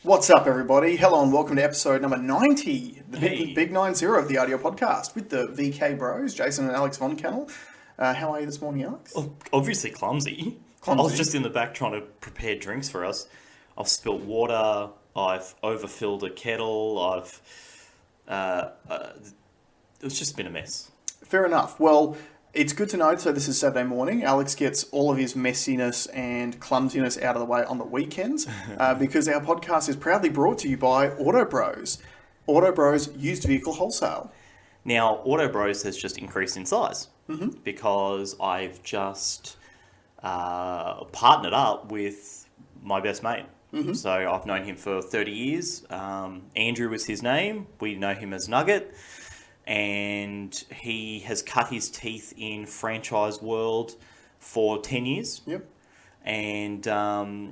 What's up, everybody? Hello and welcome to episode number 90, the big 90 of the RDO podcast with the VK bros, Jason and Alex Von Kennel. How are you this morning, Alex? Well, obviously clumsy. I was just in the back trying to prepare drinks for us. I've spilt water, I've overfilled a kettle, it's just been a mess. Fair enough. Well, it's good to know. So this is Saturday morning. Alex gets all of his messiness and clumsiness out of the way on the weekends because our podcast is proudly brought to you by Auto Bros. Auto Bros used vehicle wholesale. Now, Auto Bros has just increased in size because I've just partnered up with my best mate. So I've known him for 30 years. Andrew was his name. We know him as Nugget. And he has cut his teeth in franchise world for 10 years. Yep. And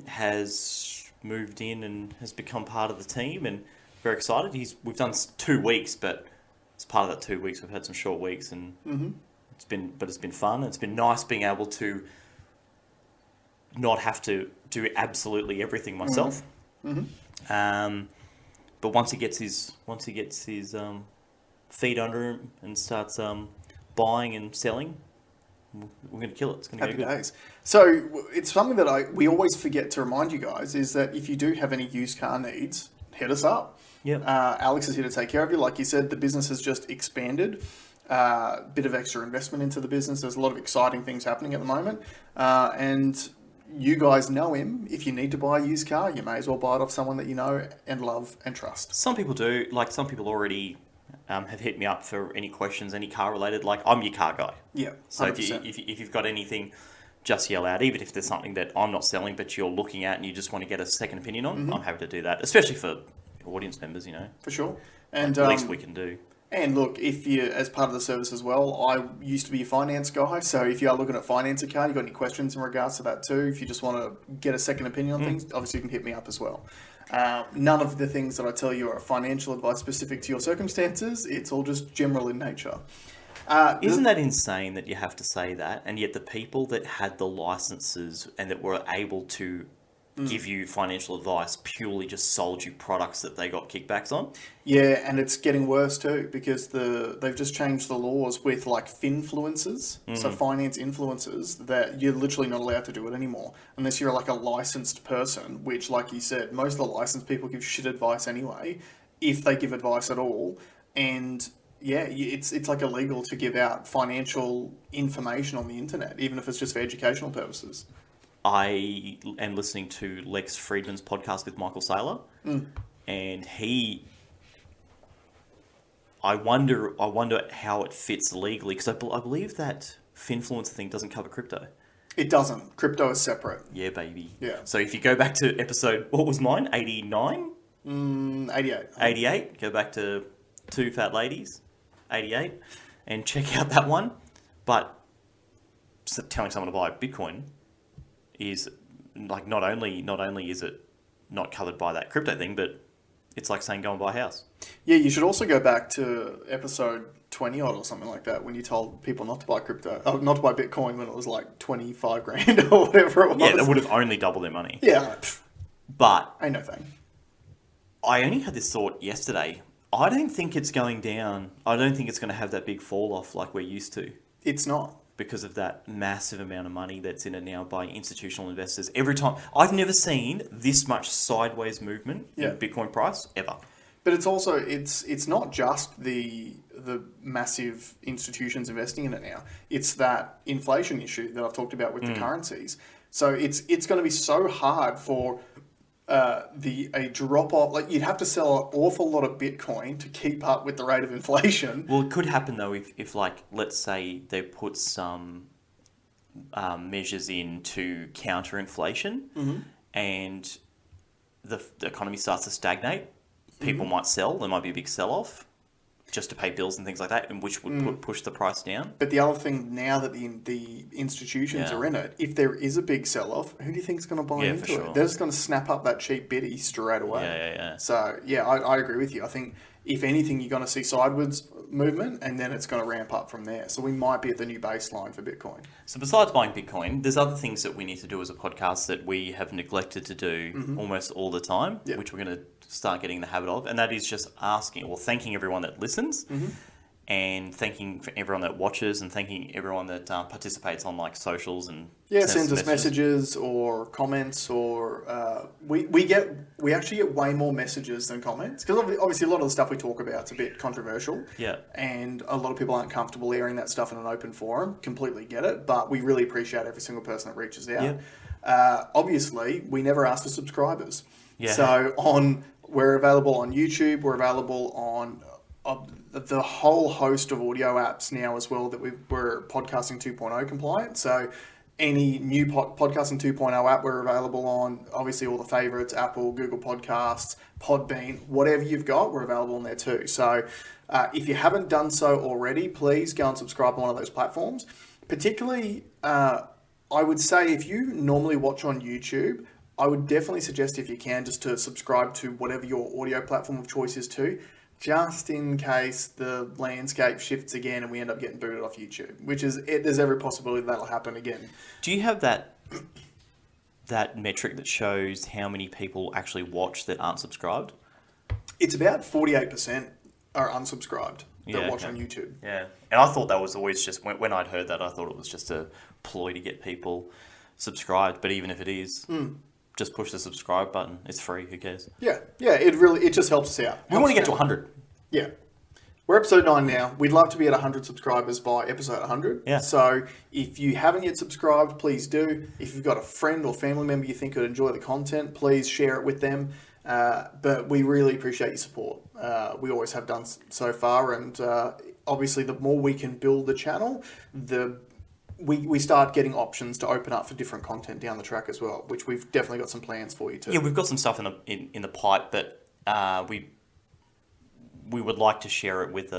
has moved in and has become part of the team, and very excited. We've done 2 weeks, but as part of that 2 weeks, we've had some short weeks, and it's been fun. It's been nice being able to not have to do absolutely everything myself. But once he gets his feet under him and starts buying and selling, we're going to kill it. It's going to go good. Days. So it's something that we always forget to remind you guys is that if you do have any used car needs, hit us up. Yep. Alex is here to take care of you. Like you said, the business has just expanded. Bit of extra investment into the business. There's a lot of exciting things happening at the moment. And you guys know him. If you need to buy a used car, you may as well buy it off someone that you know and love and trust. Some people do. Like, some people already have hit me up for any questions, any car related. Like, I'm your car guy. Yeah. 100%. So if you've got anything, just yell out. Even if there's something that I'm not selling, but you're looking at and you just want to get a second opinion on, I'm happy to do that. Especially for audience members, you know. For sure. And at least we can do. And look, if you, as part of the service as well, I used to be a finance guy. So if you are looking at finance a car, you got any questions in regards to that too? If you just want to get a second opinion on things, obviously you can hit me up as well. None of the things that I tell you are financial advice specific to your circumstances. It's all just general in nature. Isn't that insane that you have to say that? And yet the people that had the licenses and that were able to give you financial advice purely just sold you products that they got kickbacks on? Yeah, and it's getting worse too because they've just changed the laws with like finfluencers, so finance influencers, that you're literally not allowed to do it anymore unless you're like a licensed person, which, like you said, most of the licensed people give shit advice anyway, if they give advice at all. And yeah, it's like illegal to give out financial information on the internet, even if it's just for educational purposes. I am listening to Lex Friedman's podcast with Michael Saylor, and I wonder how it fits legally, because I believe that finfluencer thing doesn't cover crypto. It doesn't. Crypto is separate. Yeah, baby. Yeah. So if you go back to episode, what was mine? 89? 88. 88. Go back to Two Fat Ladies, 88, and check out that one. But telling someone to buy Bitcoin is like not only is it not covered by that crypto thing, but it's like saying go and buy a house. Yeah, you should also go back to episode 20 odd or something like that when you told people not to buy not to buy Bitcoin when it was like 25 grand or whatever it was. Yeah, that would have only doubled their money. Yeah. But ain't no thing. I only had this thought yesterday. I don't think it's going down. I don't think it's going to have that big fall off like we're used to. It's not. Because of that massive amount of money that's in it now by institutional investors. Every time, I've never seen this much sideways movement in Bitcoin price ever. But it's also it's not just the massive institutions investing in it now. It's that inflation issue that I've talked about with the currencies. So it's going to be so hard for a drop off. Like, you'd have to sell an awful lot of Bitcoin to keep up with the rate of inflation. Well, it could happen though if like, let's say they put some measures in to counter inflation, and the economy starts to stagnate. People might sell. There might be a big sell off just to pay bills and things like that, and which would push the price down. But the other thing, now that the institutions are in it, if there is a big sell-off, who do you think is going to buy into it? They're just going to snap up that cheap biddy straight away. Yeah. So, yeah, I agree with you. I think if anything, you're going to see sideways movement, and then it's going to ramp up from there. So we might be at the new baseline for Bitcoin. So besides buying Bitcoin, there's other things that we need to do as a podcast that we have neglected to do almost all the time, which we're going to start getting in the habit of, and that is just thanking everyone that listens, and thanking everyone that watches, and thanking everyone that participates on like socials and sends us messages or comments, or we actually get way more messages than comments, because obviously a lot of the stuff we talk about is a bit controversial, and a lot of people aren't comfortable airing that stuff in an open forum. Completely get it, but we really appreciate every single person that reaches out. Obviously, we never ask for subscribers, so we're available on YouTube, we're available on the whole host of audio apps now as well, that we're Podcasting 2.0 compliant. So any new Podcasting 2.0 app we're available on, obviously all the favorites, Apple, Google Podcasts, Podbean, whatever you've got, we're available on there too. So if you haven't done so already, please go and subscribe on one of those platforms. Particularly, I would say if you normally watch on YouTube, I would definitely suggest, if you can, just to subscribe to whatever your audio platform of choice is too, just in case the landscape shifts again and we end up getting booted off YouTube, which is there's every possibility that'll happen again. Do you have that metric that shows how many people actually watch that aren't subscribed? It's about 48% are unsubscribed that watch on YouTube. Yeah, and I thought that was always just, when I'd heard that, I thought it was just a ploy to get people subscribed. But even if it is, just push the subscribe button. It's free. Who cares? Yeah. It just helps us out. We want to get to 100. Yeah. We're episode 9 now. We'd love to be at 100 subscribers by episode 100. Yeah. So if you haven't yet subscribed, please do. If you've got a friend or family member you think would enjoy the content, please share it with them. But we really appreciate your support. We always have done so far. And obviously, the more we can build the channel, we start getting options to open up for different content down the track as well, which we've definitely got some plans for you too. Yeah, we've got some stuff in the pipe that we would like to share it with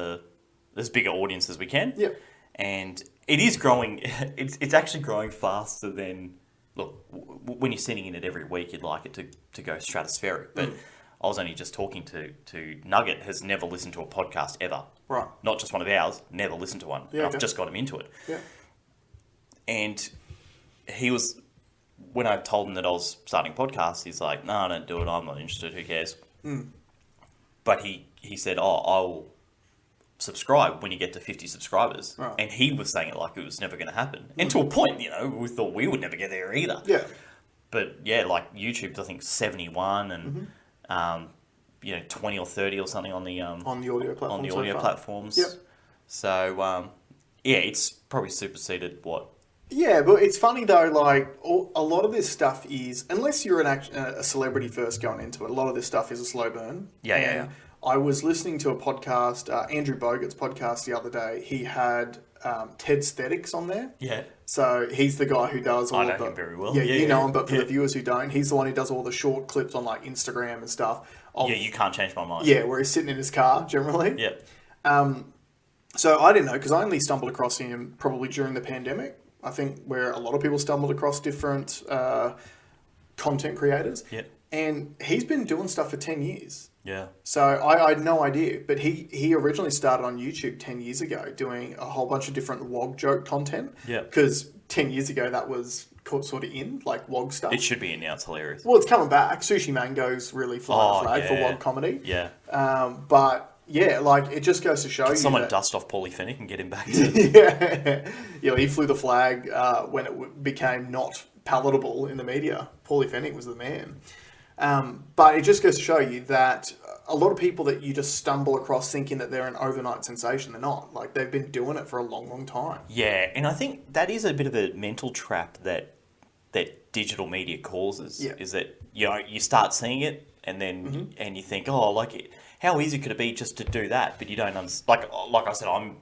as bigger audience as we can. Yeah. And it is growing. It's actually growing faster than, look, when you're sending in it every week, you'd like it to go stratospheric. But I was only just talking to Nugget, has never listened to a podcast ever. Right. Not just one of ours, never listened to one. Yeah, I've just got him into it. Yeah. And he was, when I told him that I was starting a podcast, he's like, no, don't do it. I'm not interested. Who cares? But he said, I'll subscribe when you get to 50 subscribers. Right. And he was saying it like it was never going to happen. And to a point, we thought we would never get there either. Yeah. But yeah, like YouTube's, I think 71 and, 20 or 30 or something on the audio platforms. On the audio platforms. Yep. So, it's probably superseded what? Yeah, but it's funny though, like a lot of this stuff is, unless you're a celebrity first going into it, a lot of this stuff is a slow burn. Yeah. I was listening to a podcast, Andrew Bogut's podcast the other day. He had Ted Aesthetics on there. Yeah. So he's the guy who does all I know him very well. Yeah, you know him, but for the viewers who don't, he's the one who does all the short clips on like Instagram and stuff. You can't change my mind. Yeah, where he's sitting in his car generally. Yeah. So I didn't know, because I only stumbled across him probably during the pandemic. I think where a lot of people stumbled across different content creators. Yeah. And he's been doing stuff for 10 years. Yeah. So I had no idea. But he originally started on YouTube 10 years ago doing a whole bunch of different WOG joke content. Yeah. Because 10 years ago that was sort of in, like WOG stuff. It should be in now. It's hilarious. Well, it's coming back. Sushi Mango's really flying a flag for WOG comedy. Yeah. But yeah, like it just goes to show you. Someone dust off Paulie Fennick and get him back to. Yeah, he flew the flag when it became not palatable in the media. Paulie Fennick was the man. But it just goes to show you that a lot of people that you just stumble across thinking that they're an overnight sensation, they're not. Like they've been doing it for a long, long time. Yeah, and I think that is a bit of a mental trap that digital media causes. Yeah. Is that you start seeing it and then and you think, how easy could it be just to do that? But you don't understand. Like I said, I'm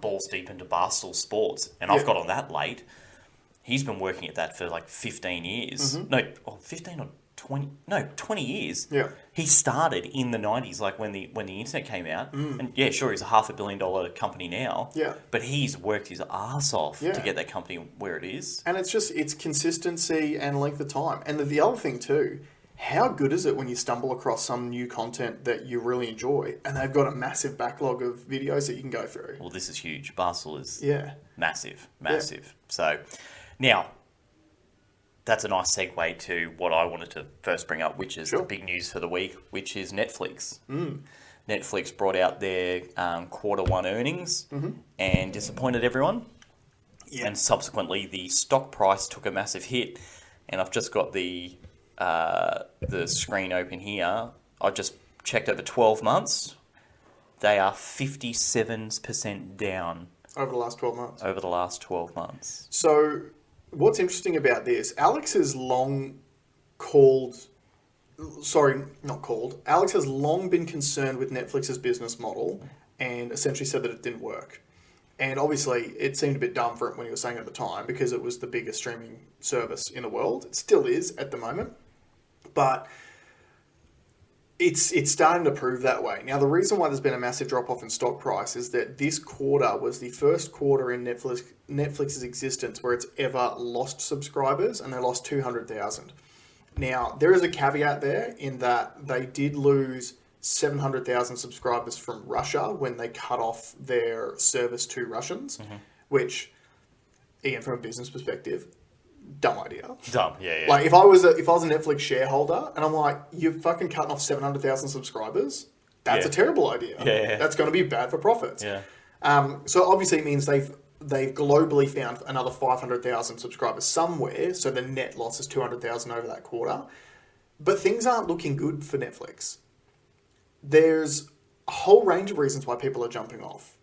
balls deep into Barstool Sports, and I've got on that late. He's been working at that for like 15 years. 15 or 20. No, 20 years. Yeah. He started in the 90s, like when the internet came out. And yeah, sure, he's a $500 million company now. Yeah. But he's worked his ass off to get that company where it is. And it's consistency and length of time. And the other thing too, how good is it when you stumble across some new content that you really enjoy and they've got a massive backlog of videos that you can go through? Well, this is huge. Barstool is Yeah. massive. Yeah. So now, that's a nice segue to what I wanted to first bring up, which is Sure. the big news for the week, which is Netflix. Netflix brought out their quarter one earnings and disappointed everyone. Yeah. And subsequently, the stock price took a massive hit. And I've just got the screen open here. I just checked over 12 months. They are 57% down Over the last 12 months. over the last 12 months. So, what's interesting about this, Alex has long Alex has long been concerned with Netflix's business model and essentially said that it didn't work. And obviously, it seemed a bit dumb for him when he was saying it at the time because it was the biggest streaming service in the world. It still is at the moment. But it's starting to prove that way. Now, the reason why there's been a massive drop-off in stock price is that this quarter was the first quarter in Netflix's existence where it's ever lost subscribers, and they lost 200,000. Now, there is a caveat there in that they did lose 700,000 subscribers from Russia when they cut off their service to Russians, which, again, from a business perspective, dumb idea. Dumb, yeah. Like, if I was a Netflix shareholder and I'm like, you're fucking cutting off 700,000 subscribers, that's a terrible idea. Yeah. That's going to be bad for profits. Yeah. So obviously it means they've globally found another 500,000 subscribers somewhere, so the net loss is 200,000 over that quarter. But things aren't looking good for Netflix. There's a whole range of reasons why people are jumping off.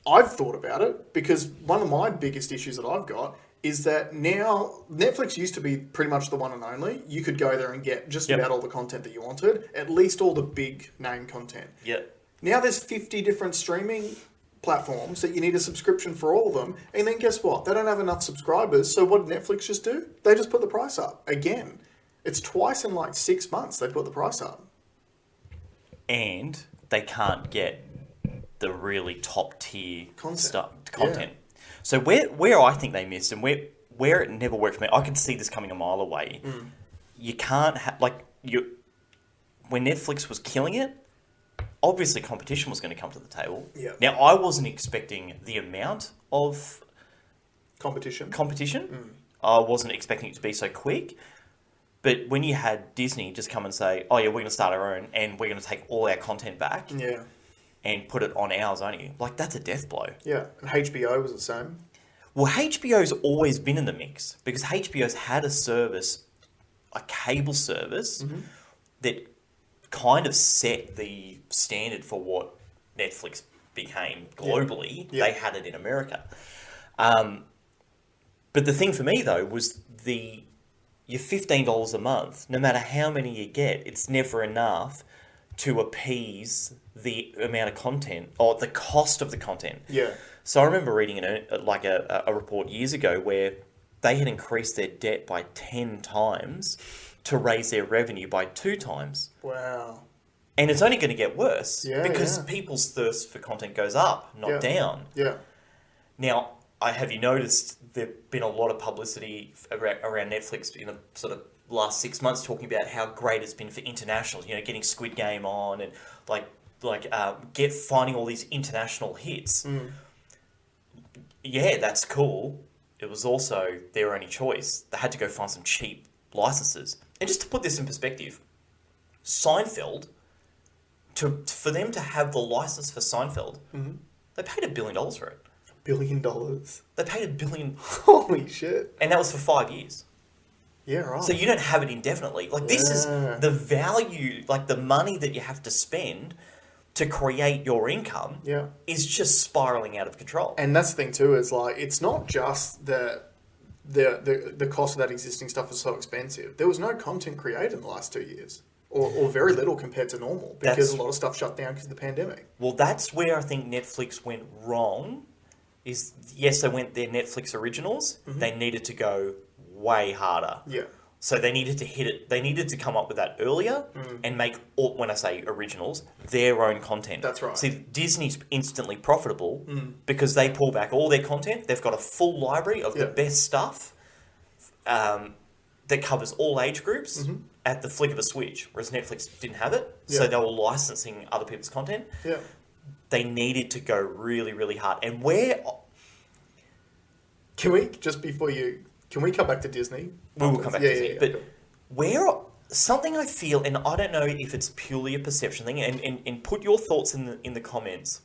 I've thought about it because one of my biggest issues that I've got is that now Netflix used to be pretty much the one and only. You could go there and get just about all the content that you wanted, at least all the big name content. Yep. Now there's 50 different streaming platforms that you need a subscription for all of them. And then guess what? They don't have enough subscribers. So what did Netflix just do? They just put the price up again. It's twice in like 6 months they put the price up. And they can't get the really top tier content. Yeah. So where I think they missed and where it never worked for me, I could see this coming a mile away. You can't have when Netflix was killing it, obviously competition was going to come to the table. Yeah. Now I wasn't expecting the amount of Competition. I wasn't expecting it to be so quick. But when you had Disney just come and say, "Oh yeah, we're going to start our own and we're going to take all our content back," Yeah. and put it on ours only, like that's a death blow. Yeah. And HBO was the same. Well, HBO's always been in the mix because HBO's had a service, a cable service, that kind of set the standard for what Netflix became globally. Yeah. They had it in America. But the thing for me, though, was your $15 a month, no matter how many you get, it's never enough to appease the amount of content or the cost of the content. Yeah. So I remember reading a report years ago where they had increased their debt by 10 times to raise their revenue by 2 times. Wow. And it's only going to get worse because yeah. people's thirst for content goes up, not down. Yeah. Now, have you noticed there's been a lot of publicity around Netflix in the sort of last 6 months talking about how great it's been for internationals, getting Squid Game on and finding all these international hits. Yeah, that's cool. It was also their only choice. They had to go find some cheap licenses. And just to put this in perspective, Seinfeld, for them to have the license for Seinfeld, they paid $1 billion for it. $1 billion. They paid $1 billion. Holy shit. And that was for 5 years. Yeah, right. So you don't have it indefinitely. This is the value, the money that you have to spend to create your income is just spiraling out of control. And that's the thing too, is it's not just that the cost of that existing stuff is so expensive. There was no content created in the last 2 years. Or very little compared to normal. Because a lot of stuff shut down because of the pandemic. Well, that's where I think Netflix went wrong. Is yes, they went their Netflix originals. They needed to go way harder. Yeah. So they needed to hit it. They needed to come up with that earlier and make, when I say originals, their own content. That's right. See, Disney's instantly profitable because they pull back all their content. They've got a full library of the best stuff. that covers all age groups at the flick of a switch, whereas Netflix didn't have it. So they were licensing other people's content. Yeah. They needed to go really, really hard. And where... Can we, just before you... Can we come back to Disney? We will come back to Disney. Yeah, but cool. where... Something I feel, and I don't know if it's purely a perception thing, and put your thoughts in the comments.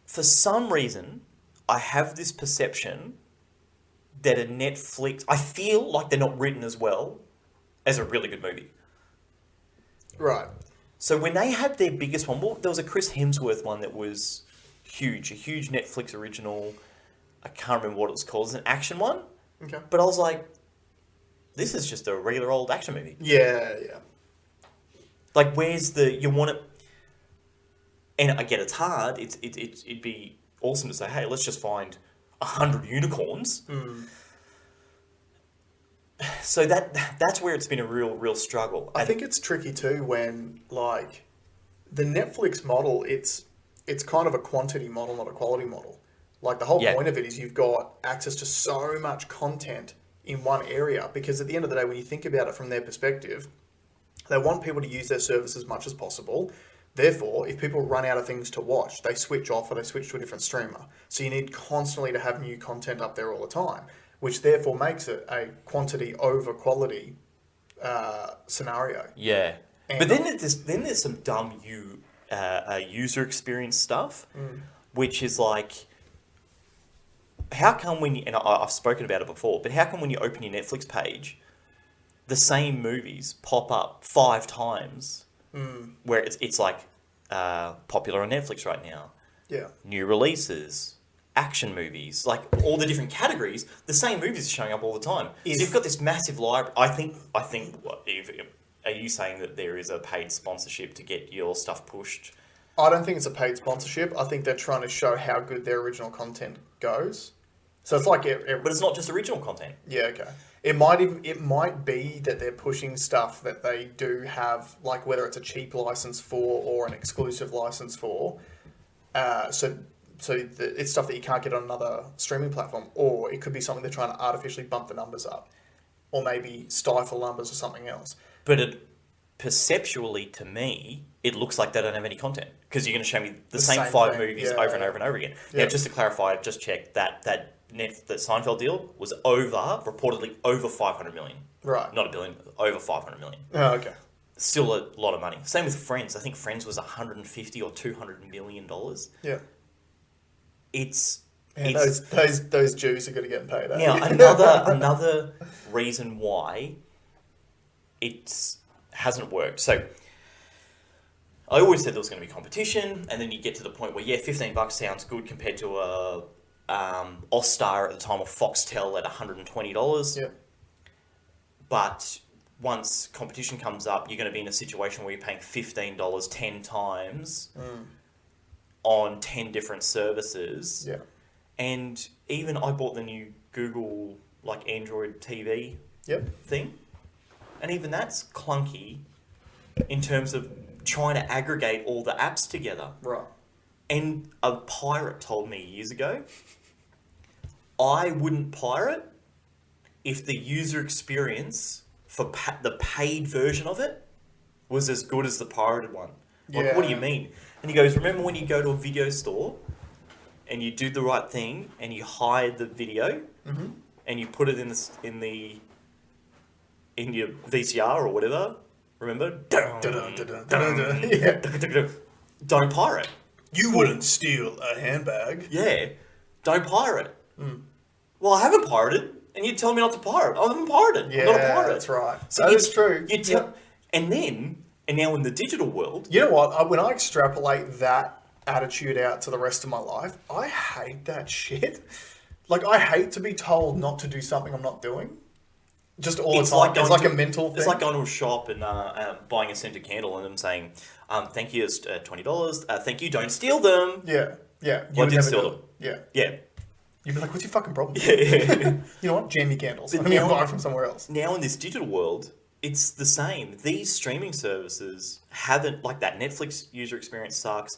For some reason, I have this perception that a Netflix... I feel like they're not written as well as a really good movie. Right. So when they had their biggest one, well, there was a Chris Hemsworth one that was huge, a huge Netflix original. I can't remember what it was called. It was an action one. Okay. But I was like, this is just a regular old action movie. Yeah. Like, where's the... You want it... And I get it's hard. It'd be awesome to say, hey, let's just find 100 unicorns. So that's where it's been a real struggle. I think it's tricky too when, like, the Netflix model, it's kind of a quantity model, not a quality model. Like, the whole point of it is you've got access to so much content in one area, because at the end of the day, when you think about it from their perspective, they want people to use their service as much as possible. Therefore, if people run out of things to watch, they switch off or they switch to a different streamer. So you need constantly to have new content up there all the time, which therefore makes it a quantity over quality scenario. Yeah. And but then there's some dumb user experience stuff, which is like, how come when you, and I've spoken about it before, but how come when you open your Netflix page, the same movies pop up 5 times, where it's like popular on Netflix right now, new releases, action movies, like all the different categories, the same movies are showing up all the time. So you've got this massive library. I think. Are you saying that there is a paid sponsorship to get your stuff pushed? I don't think it's a paid sponsorship. I think they're trying to show how good their original content goes. So it's like... But it's not just original content. Yeah, okay. It might be that they're pushing stuff that they do have, like whether it's a cheap license for or an exclusive license for. So it's stuff that you can't get on another streaming platform, or it could be something they're trying to artificially bump the numbers up, or maybe stifle numbers or something else. But perceptually, to me, it looks like they don't have any content, because you're going to show me the same 5 movies over and over and over again. Yeah. Now, just to clarify, I've just checked that Seinfeld deal was reportedly over 500 million. Right. Not a billion, over 500 million. Oh, okay. Still a lot of money. Same with Friends. I think Friends was 150 or 200 million dollars. Yeah. It's those Jews are going to get paid. Now, another reason why it hasn't worked. So I always said there was going to be competition, and then you get to the point where, $15 sounds good compared to a Austar at the time, or Foxtel at $120. Yeah. But once competition comes up, you're going to be in a situation where you're paying $15 10 times on 10 different services. Yeah. And even I bought the new Google, like, Android TV thing. And even that's clunky in terms of trying to aggregate all the apps together. Right. And a pirate told me years ago, I wouldn't pirate if the user experience for the paid version of it was as good as the pirated one. Like, what do you mean? And he goes, remember when you go to a video store and you do the right thing and you hide the video and you put it in your VCR or whatever? Remember? Don't pirate. You wouldn't steal a handbag. Yeah. Don't pirate. Well, I haven't pirated, and you tell me not to pirate. I haven't pirated. Yeah, I'm not a pirate. that's right. So that is true. And now in the digital world... You know what? When I extrapolate that attitude out to the rest of my life, I hate that shit. Like, I hate to be told not to do something I'm not doing. Just all the time. It's like a mental thing. It's like going to a shop and buying a scented candle and them saying, thank you, it's $20. Thank you, don't steal them. Yeah. Well, I didn't steal them. Yeah. Yeah. You'd be like, what's your fucking problem? Yeah. You know what? Jam your candles. But I'm going to buy from somewhere else. Now in this digital world, it's the same. These streaming services haven't, like that Netflix user experience sucks.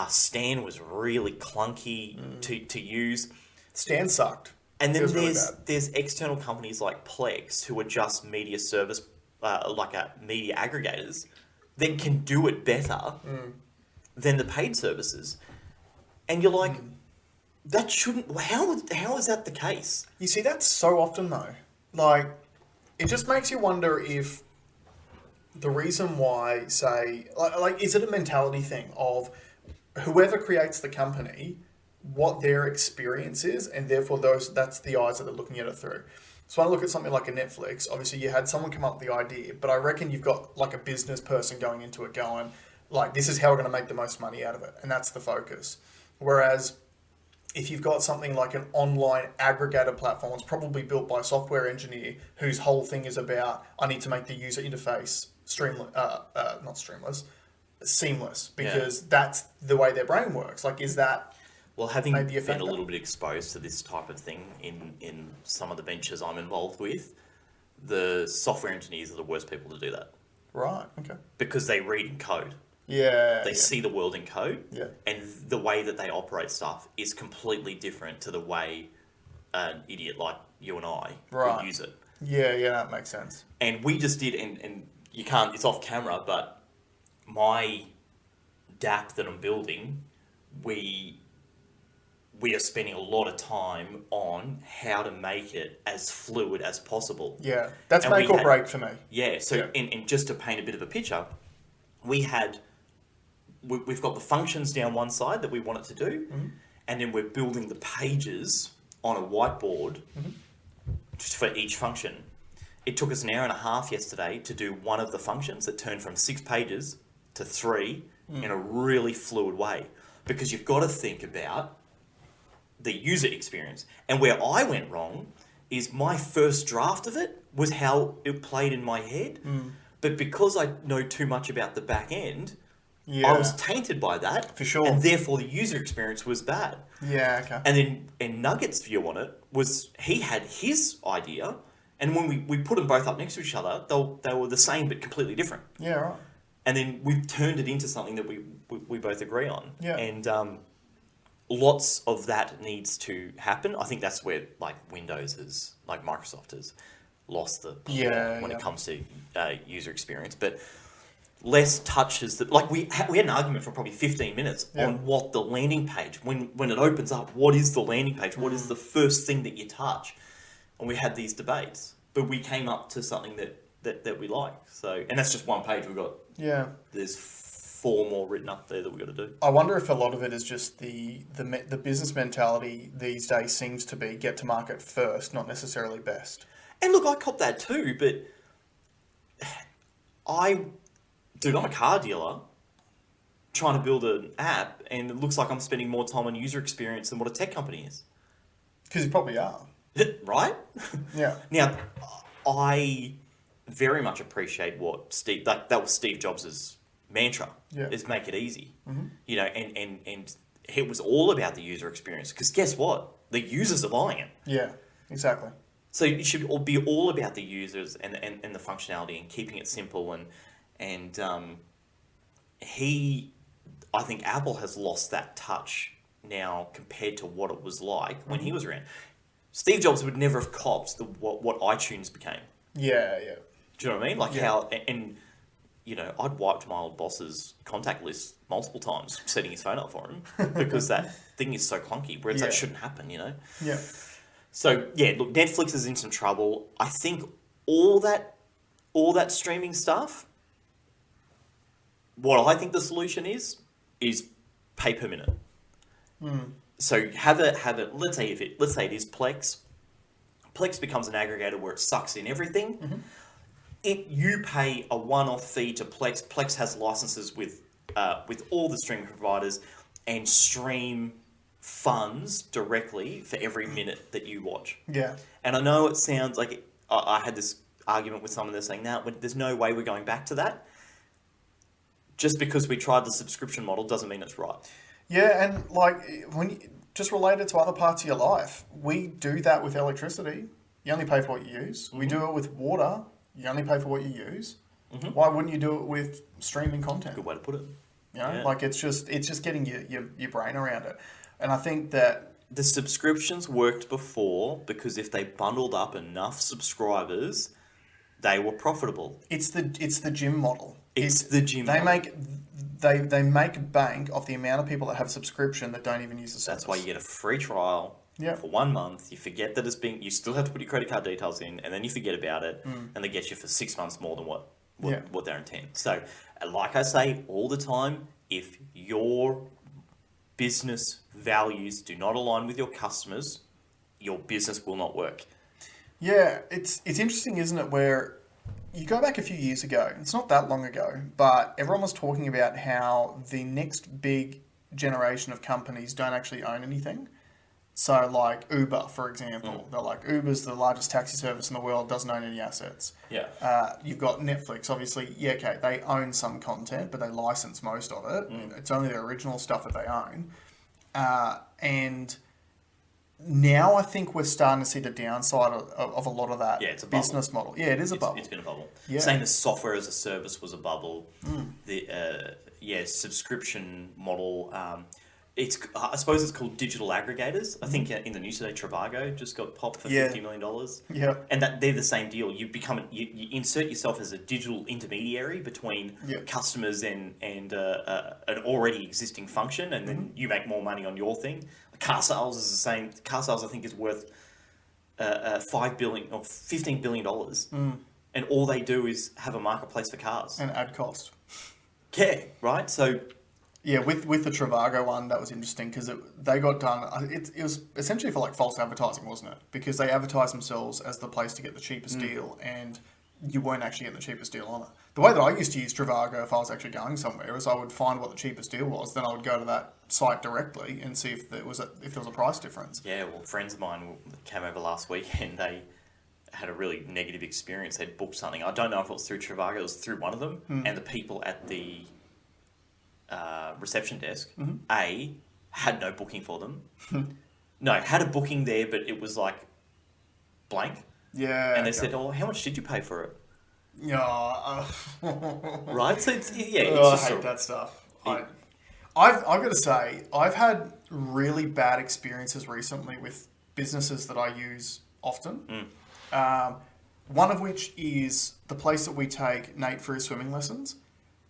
Stan was really clunky to use. Stan sucked. And then Feels really there's external companies like Plex who are just media service, media aggregators, that can do it better than the paid services. And you're like, that shouldn't. How is that the case? You see, that's so often though. Like, it just makes you wonder if the reason why, say, like, is it a mentality thing of whoever creates the company, what their experience is, and therefore that's the eyes that they're looking at it through. So when I look at something like a Netflix, obviously you had someone come up with the idea, but I reckon you've got like a business person going into it going, like, this is how we're going to make the most money out of it. And that's the focus. Whereas if you've got something like an online aggregator platform, it's probably built by a software engineer whose whole thing is about, I need to make the user interface seamless, because that's the way their brain works. Like, is that... Well, having been a little bit exposed to this type of thing in some of the ventures I'm involved with, the software engineers are the worst people to do that. Right, okay. Because they read in code. Yeah. They see the world in code. Yeah. And the way that they operate stuff is completely different to the way an idiot like you and I would use it. Yeah, that makes sense. And we just did, and you can't, it's off camera, but my DApp that I'm building, we are spending a lot of time on how to make it as fluid as possible. Yeah, that's make or break for me. Yeah, so and just to paint a bit of a picture, we've got the functions down one side that we want it to do, and then we're building the pages on a whiteboard for each function. It took us an hour and a half yesterday to do one of the functions that turned from 6 pages to 3 in a really fluid way, because you've got to think about the user experience. And where I went wrong is my first draft of it was how it played in my head. But because I know too much about the back end, I was tainted by that. For sure. And therefore the user experience was bad. Yeah, okay. And then Nugget's view on it was he had his idea, and when we put them both up next to each other, they were the same but completely different. Yeah, right. And then we've turned it into something that we both agree on. Yeah. And lots of that needs to happen. I think that's where like Microsoft has lost the plot when it comes to user experience. But less touches that, like we had an argument for probably 15 minutes on what the landing page, when it opens up, what is the landing page? What is the first thing that you touch? And we had these debates, but we came up to something that we like. So, and that's just one page. We've got there's 4 more written up there that we've got to do. I wonder if a lot of it is just the business mentality these days seems to be get to market first, not necessarily best. And look, I cop that too, but I'm a car dealer trying to build an app, and it looks like I'm spending more time on user experience than what a tech company is. Because you probably are. Right? Yeah. Now, I very much appreciate what that was Steve Jobs' mantra, is make it easy. You know, and it was all about the user experience, because guess what? The users are buying it. Yeah, exactly. So it should be all about the users and the functionality and keeping it simple. And I think Apple has lost that touch now compared to what it was like when he was around. Steve Jobs would never have copped what iTunes became. Yeah. Do you know what I mean? Like how, and you know, I'd wiped my old boss's contact list multiple times setting his phone up for him because that thing is so clunky, whereas that shouldn't happen, you know? Yeah. So yeah, look, Netflix is in some trouble. I think all that streaming stuff, what I think the solution is pay per minute. So have it. Let's say it is Plex. Plex becomes an aggregator where it sucks in everything. You pay a one-off fee to Plex. Plex has licenses with all the streaming providers and stream funds directly for every minute that you watch. Yeah. And I know it sounds like I had this argument with someone that's saying, "No, there's no way we're going back to that." Just because we tried the subscription model doesn't mean it's right. Yeah, and like just related to other parts of your life, we do that with electricity. You only pay for what you use. We do it with water. You only pay for what you use. Why wouldn't you do it with streaming content? Good way to put it. You know, like it's just getting your brain around it. And I think that The subscriptions worked before because if they bundled up enough subscribers, they were profitable. It's the gym model. It's the gym They model. they make bank off the amount of people that have subscription that don't even use the service. That's why you get a free trial for 1 month. You forget that it's being... You still have to put your credit card details in, and then you forget about it, and they get you for 6 months more than what their intent. So, like I say all the time, if your business values do not align with your customers, your business will not work. Yeah, it's interesting, isn't it, where you go back a few years ago, it's not that long ago, but everyone was talking about how the next big generation of companies don't actually own anything. So like Uber, for example, they're like, Uber's the largest taxi service in the world, doesn't own any assets. Yeah. You've got Netflix, obviously, yeah, okay, they own some content, but they license most of it. It's only the original stuff that they own. And now I think we're starting to see the downside of a lot of that it's a bubble. Business model. Yeah, it is a bubble. It's been a bubble. Yeah. Same as software as a service was a bubble. The subscription model. I suppose it's called digital aggregators. I think in the news today, Trivago just got popped for $50 million. Yeah, and that they're the same deal. You become you insert yourself as a digital intermediary between customers and an already existing function, and then you make more money on your thing. Car sales is the same. Car sales, I think, is worth $5 billion or $15 billion, and all they do is have a marketplace for cars and ad cost. Yeah, right. So. Yeah, with the Trivago one, that was interesting because they got done. It was essentially for like false advertising, wasn't it? Because they advertised themselves as the place to get the cheapest deal, and you weren't actually getting the cheapest deal on it. The way that I used to use Trivago if I was actually going somewhere is I would find what the cheapest deal was, then I would go to that site directly and see if there was a price difference. Yeah, well, friends of mine came over last week and they had a really negative experience. They'd booked something. I don't know if it was through Trivago, it was through one of them, and the people at the reception desk, had no booking for them. No, had a booking there, but it was like blank. Yeah. And they said, "Oh, how much did you pay for it?" Yeah. Right. So it's I just hate that stuff. I've got to say, I've had really bad experiences recently with businesses that I use often. One of which is the place that we take Nate for his swimming lessons.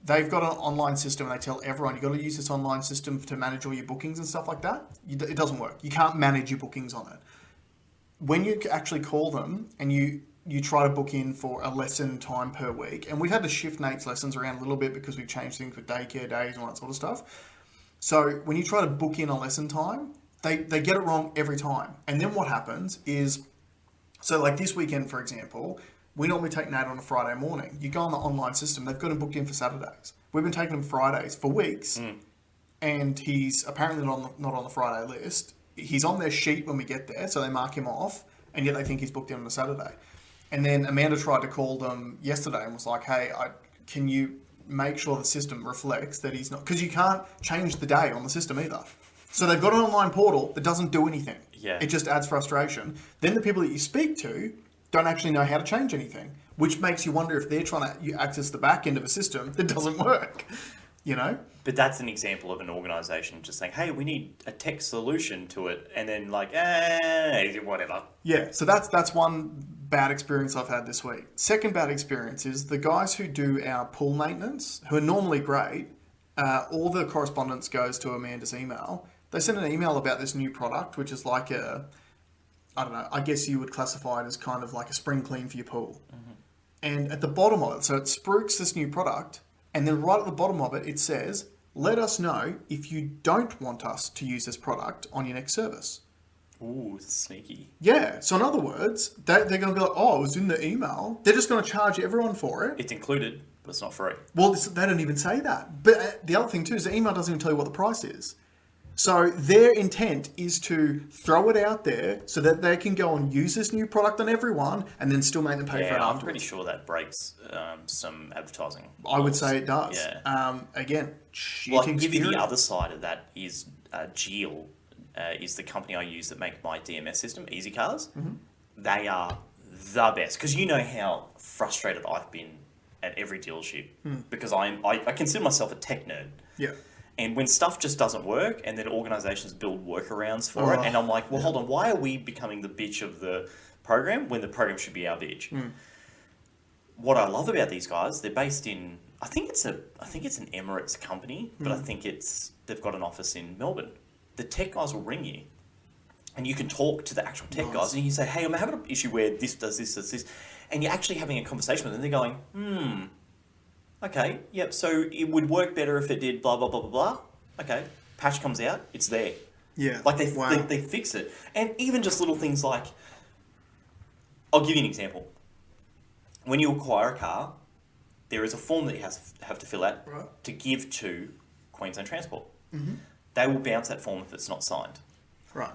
They've got an online system and they tell everyone, you've got to use this online system to manage all your bookings and stuff like that. It doesn't work. You can't manage your bookings on it. When you actually call them and you try to book in for a lesson time per week, and we've had to shift Nate's lessons around a little bit because we've changed things with daycare days and all that sort of stuff. So when you try to book in a lesson time, they get it wrong every time. And then what happens is, so like this weekend, for example, we normally take Nate on a Friday morning. You go on the online system, they've got him booked in for Saturdays. We've been taking him Fridays for weeks, and he's apparently not on the Friday list. He's on their sheet when we get there, so they mark him off, and yet they think he's booked in on a Saturday. And then Amanda tried to call them yesterday and was like, hey, can you make sure the system reflects that he's not... Because you can't change the day on the system either. So they've got an online portal that doesn't do anything. Yeah. It just adds frustration. Then the people that you speak to don't actually know how to change anything, which makes you wonder if they're trying to access the back end of a system that doesn't work, you know? But that's an example of an organisation just saying, hey, we need a tech solution to it, and then like, whatever. Yeah, so that's one bad experience I've had this week. Second bad experience is the guys who do our pool maintenance, who are normally great, all the correspondence goes to Amanda's email. They send an email about this new product, which is like I don't know, I guess you would classify it as kind of like a spring clean for your pool. And at the bottom of it, so it spruiks this new product, and then right at the bottom of it, it says, let us know if you don't want us to use this product on your next service. Ooh, sneaky. Yeah, so in other words, they're going to be like, oh, it was in the email. They're just going to charge everyone for it. It's included, but it's not free. Well, they don't even say that. But the other thing too is the email doesn't even tell you what the price is. So their intent is to throw it out there so that they can go and use this new product on everyone and then still make them pay for it afterwards. I'm pretty sure that breaks some advertising. I would say it does. Yeah. Again, shitting well, I can give you spirit. the other side of that is Geel is the company I use that make my DMS system, Easy Cars. They are the best because you know how frustrated I've been at every dealership because I consider myself a tech nerd. Yeah. And when stuff just doesn't work, and then organizations build workarounds for it, and I'm like, well, hold on, why are we becoming the bitch of the program when the program should be our bitch? What I love about these guys, they're based in, I think it's an Emirates company, but I think they've got an office in Melbourne. The tech guys will ring you, and you can talk to the actual tech guys, and you can say, hey, I'm having an issue where this does this, and you're actually having a conversation with them. They're going, okay, yep, so it would work better if it did blah, blah, blah, blah, blah. Okay, patch comes out, it's there. Yeah. Like, they fix it. And even just little things like, I'll give you an example. When you acquire a car, there is a form that you have to fill out to give to Queensland Transport. They will bounce that form if it's not signed. Right.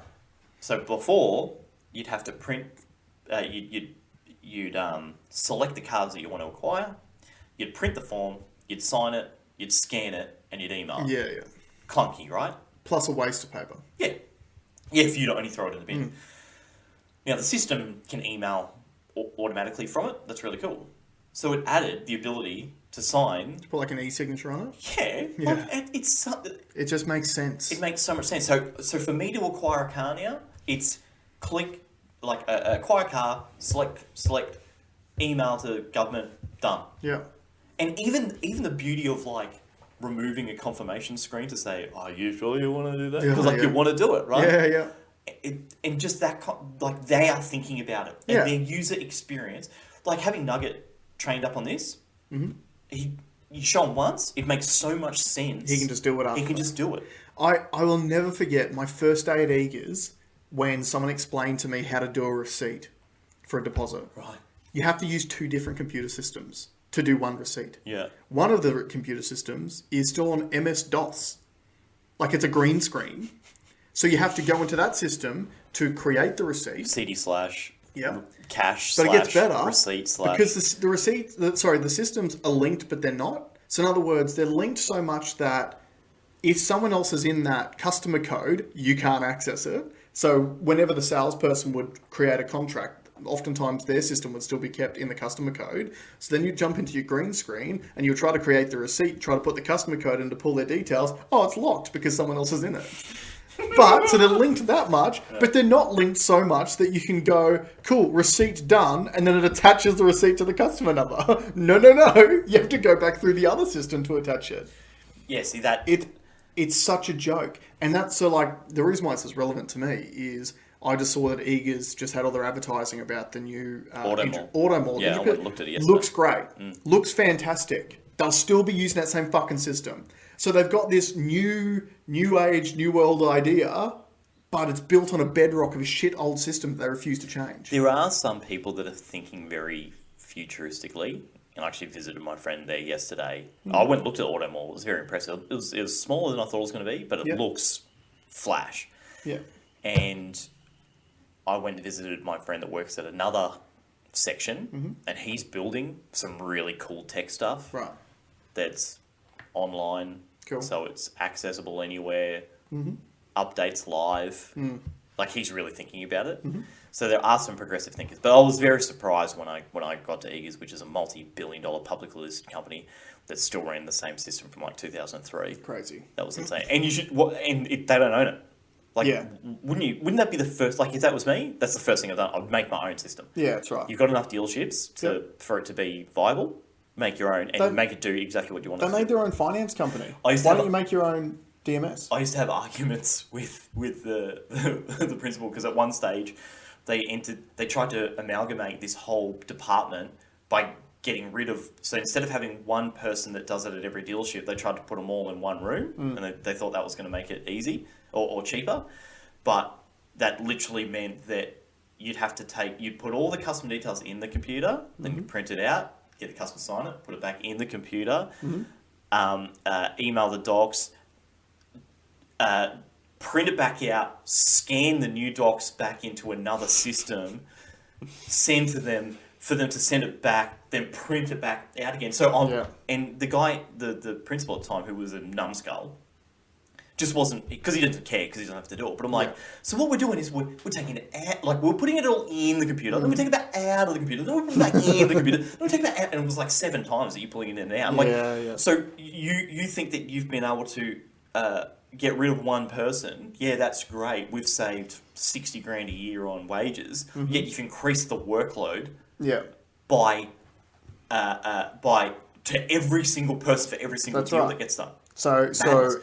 So before, you'd have to print, you'd select the cars that you want to acquire, you'd print the form, you'd sign it, you'd scan it, and you'd email. Yeah. Clunky, right? Plus a waste of paper. Yeah. Yeah, if you don't only throw it in the bin. Now, the system can email automatically from it. That's really cool. So it added the ability to sign. To put like an e-signature on it? Yeah. Like, it just makes sense. It makes so much sense. So for me to acquire a car now, it's click, like acquire car, select, email to government, done. Yeah. And even the beauty of like removing a confirmation screen to say, "Are you sure you want to do that?" Because you want to do it, right? Yeah. And just that, like they are thinking about it, and their user experience, like having Nugget trained up on this. You show him once, it makes so much sense. He can just do it after. He can just do it. I will never forget my first day at Eagers when someone explained to me how to do a receipt for a deposit. Right. You have to use 2 different computer systems to do one receipt. Yeah. One of the computer systems is still on MS-DOS. Like it's a green screen. So you have to go into that system to create the receipt. CD slash. Yeah. Cash but slash. It gets better. Receipt slash. Because the systems are linked, but they're not. So in other words, they're linked so much that if someone else is in that customer code, you can't access it. So whenever the salesperson would create a contract, oftentimes their system would still be kept in the customer code. So then you jump into your green screen and you try to create the receipt, try to put the customer code in to pull their details. Oh, it's locked because someone else is in it. But, so they're linked that much, but they're not linked so much that you can go, cool, receipt done, and then it attaches the receipt to the customer number. No. You have to go back through the other system to attach it. Yeah, see that... It's such a joke. And that's so like, the reason why this is relevant to me is I just saw that Eagers just had all their advertising about the new Automall. Yeah, I went and looked at it yesterday. Looks great. Looks fantastic. They'll still be using that same fucking system. So they've got this new age, new world idea, but it's built on a bedrock of a shit old system that they refuse to change. There are some people that are thinking very futuristically. And I actually visited my friend there yesterday. I went and looked at Automall. It was very impressive. It was smaller than I thought it was going to be, but it looks flash. Yeah. And I went and visited my friend that works at another section, and he's building some really cool tech stuff. Right. That's online, so it's accessible anywhere, updates live. Like he's really thinking about it. So there are some progressive thinkers, but I was very surprised when I got to Eagers, which is a multi-billion-dollar publicly listed company that still ran the same system from like 2003. Crazy. That was insane. And they don't own it. Like, wouldn't that be the first? Like, if that was me, that's the first thing I've done. I'd make my own system. Yeah, that's right. You've got enough dealerships for it to be viable. Make your own and make it do exactly what you want. They made their own finance company. Why don't you make your own DMS? I used to have arguments with the principal because at one stage they tried to amalgamate this whole department by getting rid of. So instead of having one person that does it at every dealership, they tried to put them all in one room, and they thought that was going to make it easy or cheaper. But that literally meant that you'd put all the custom details in the computer, then you print it out. Get the customer sign it, put it back in the computer, email the docs, print it back out, scan the new docs back into another system, send to them for them to send it back, then print it back out again. So and the guy, the principal at the time, who was a numbskull, just wasn't, because he didn't care, because he doesn't have to do it. But I'm like, so what we're doing is we're taking it out, like we're putting it all in the computer, then we take it back out of the computer, then we put it back in the computer, then we take it back out, and it was like 7 times that you're pulling it in and out. I'm like, so you think that you've been able to get rid of one person, yeah, that's great. We've saved 60 grand a year on wages. Yet you've increased the workload by to every single person for every single deal that gets done. So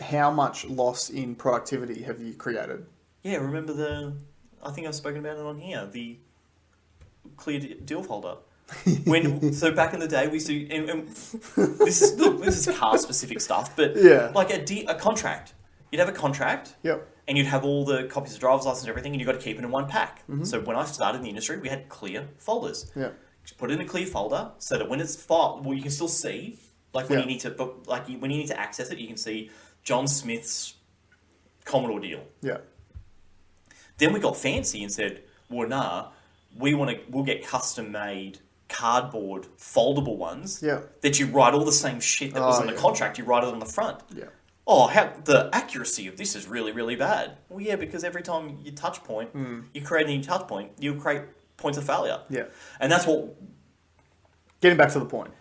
how much loss in productivity have you created? Yeah, remember I think I've spoken about it on here, the clear deal folder. So back in the day we used to, and this is car specific stuff, but like a contract. You'd have a contract, and you'd have all the copies of driver's license and everything, and you've got to keep it in one pack. So when I started in the industry, we had clear folders. Just put it in a clear folder so that when it's filed, well, you can still see, like when you need to book, like when you need to access it, you can see John Smith's Commodore deal. Then we got fancy and said, well, nah, we'll get custom made cardboard foldable ones that you write all the same shit that was in the contract. You write it on the front. Oh, the accuracy of this is really, really bad. Well, yeah, because every time you touch point, you create a new touch point, you create points of failure. And that's what... Getting back to the point.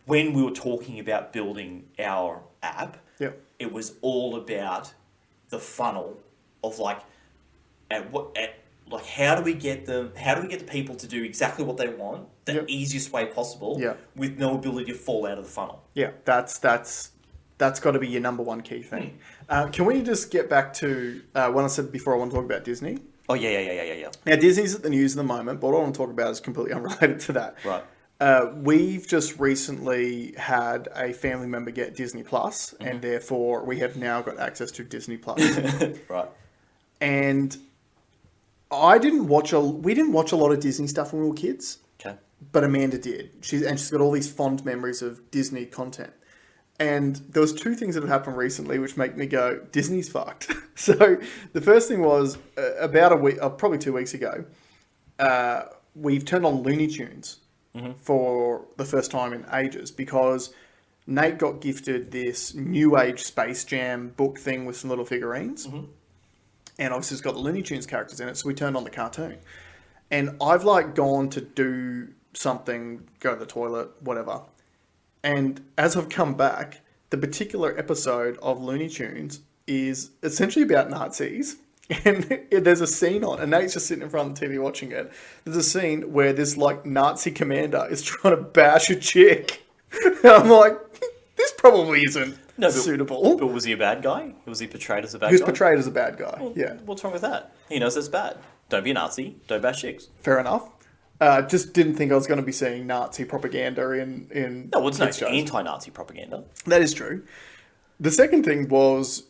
When we were talking about building our app, it was all about the funnel of how do we get the people to do exactly what they want the easiest way possible with no ability to fall out of the funnel. That's got to be your number one key thing. Can we just get back to when I said before I want to talk about Disney? Oh, yeah. Now, Disney's at the news at the moment, but what I want to talk about is completely unrelated to that. Right. We've just recently had a family member get Disney Plus, and therefore we have now got access to Disney Plus. Right. And we didn't watch a lot of Disney stuff when we were kids. Okay. But Amanda did. She's got all these fond memories of Disney content. And there was two things that have happened recently which make me go, Disney's fucked. So the first thing was about a week, probably 2 weeks ago, we've turned on Looney Tunes for the first time in ages because Nate got gifted this New Age Space Jam book thing with some little figurines. And obviously it's got the Looney Tunes characters in it, so we turned on the cartoon. And I've gone to do something, go to the toilet, whatever. And as I've come back, the particular episode of Looney Tunes is essentially about Nazis. And there's a scene on, and Nate's just sitting in front of the TV watching it. There's a scene where this Nazi commander is trying to bash a chick. And I'm like, this probably isn't suitable. But was he a bad guy? Was he portrayed as a bad guy? He was portrayed as a bad guy, well, what's wrong with that? He knows it's bad. Don't be a Nazi. Don't bash chicks. Fair enough. Just didn't think I was going to be seeing Nazi propaganda in No, it's not anti-Nazi propaganda. That is true. The second thing was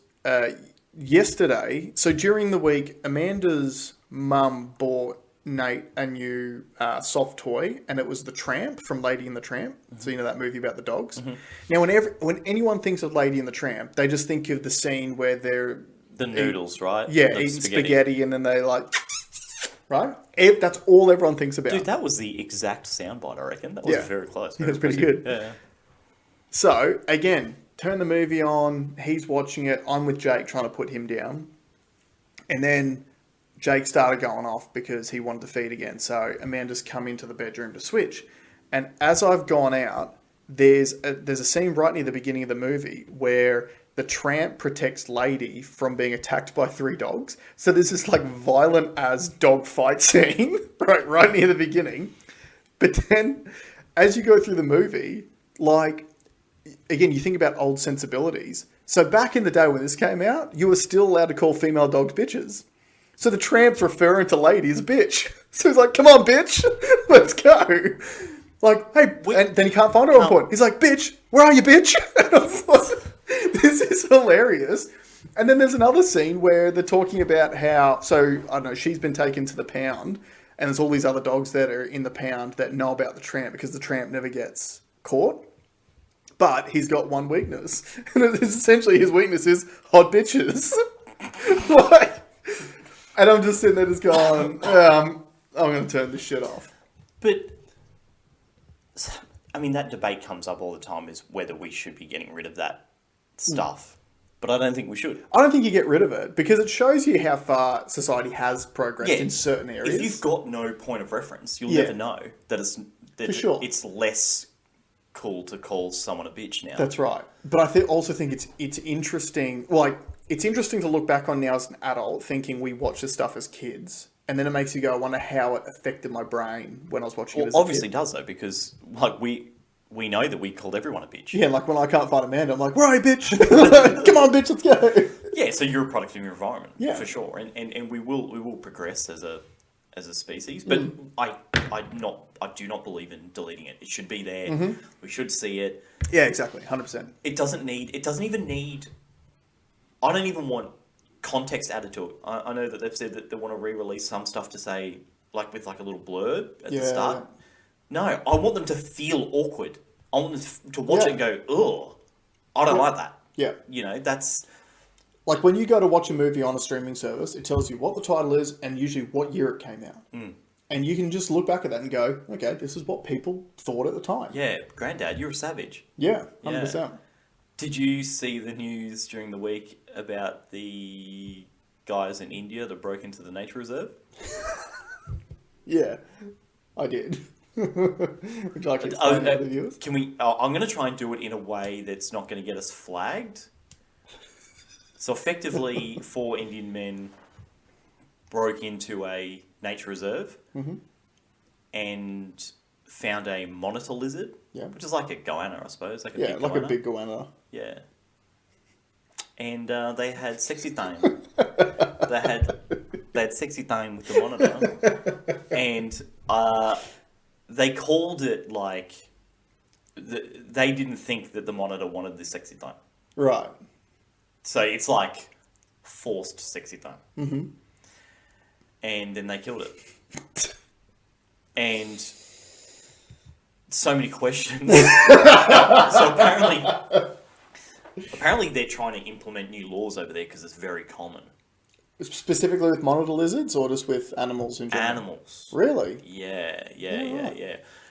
yesterday. So during the week, Amanda's mum bought Nate a new soft toy, and it was the Tramp from Lady and the Tramp. So you know that movie about the dogs. Now, when anyone thinks of Lady and the Tramp, they just think of the scene where they're the noodles, right? Yeah, eating spaghetti, and then they right? That's all everyone thinks about. Dude, that was the exact soundbite, I reckon. That was very close. It was pretty good. Yeah. So, again, turn the movie on. He's watching it. I'm with Jake trying to put him down. And then Jake started going off because he wanted to feed again. So, Amanda's come into the bedroom to switch. And as I've gone out, there's a scene right near the beginning of the movie where the Tramp protects Lady from being attacked by 3 dogs. So there's this violent as dog fight scene right near the beginning. But then as you go through the movie, again, you think about old sensibilities. So back in the day when this came out, you were still allowed to call female dogs bitches. So the Tramp's referring to Lady as bitch. So he's like, come on, bitch, let's go. Hey, and then he can't find her at one point. He's like, bitch, where are you, bitch? And I was like, this is hilarious. And then there's another scene where they're talking about how, I don't know, she's been taken to the pound, and there's all these other dogs that are in the pound that know about the Tramp because the Tramp never gets caught. But he's got one weakness. And it's essentially his weakness is hot bitches. And I'm just sitting there just going, I'm going to turn this shit off. But I mean, that debate comes up all the time, is whether we should be getting rid of that stuff. But I don't think we should. I don't think you get rid of it because it shows you how far society has progressed in certain areas. If you've got no point of reference, you'll never know that it's less cool to call someone a bitch now. That's right. But I also think it's interesting. Like, it's interesting to look back on now as an adult, thinking we watched this stuff as kids, and then it makes you go, I wonder how it affected my brain when I was watching it as a kid. Obviously does though, because like we know that we called everyone a bitch. Yeah, like when I can't find Amanda, I'm like, where are you, bitch? Come on, bitch, let's go. Yeah, so you're a product of your environment, Yeah. for sure, and we will progress as a species. But I do not believe in deleting it. It should be there. We should see it. Yeah, exactly, 100%. It doesn't even need. I don't even want context added to it. I know that they've said that they want to re-release some stuff to say, like with like a little blurb at the start. No, I want them to feel awkward. I want them to watch it and go, ugh, I don't like that. Yeah. You know, that's... Like when you go to watch a movie on a streaming service, it tells you what the title is and usually what year it came out. And you can just look back at that and go, okay, this is what people thought at the time. Yeah, Granddad, you're a savage. Yeah, 100%. Did you see the news during the week about the guys in India that broke into the nature reserve? Yeah, I did. Would you like to explain that to the viewers? Can we? I'm going to try and do it in a way that's not going to get us flagged. So effectively, 4 Indian men broke into a nature reserve and found a monitor lizard, which is like a goanna, I suppose. Like a big like goanna. a big goanna. Yeah. And they had sexy time. they had sexy time with the monitor, and they called it like they didn't think that the monitor wanted this sexy time. Right. So it's like forced sexy time. And then they killed it. And so many questions. So apparently they're trying to implement new laws over there because it's very common. Specifically with monitor lizards or just with animals in general? Animals. Really? Yeah.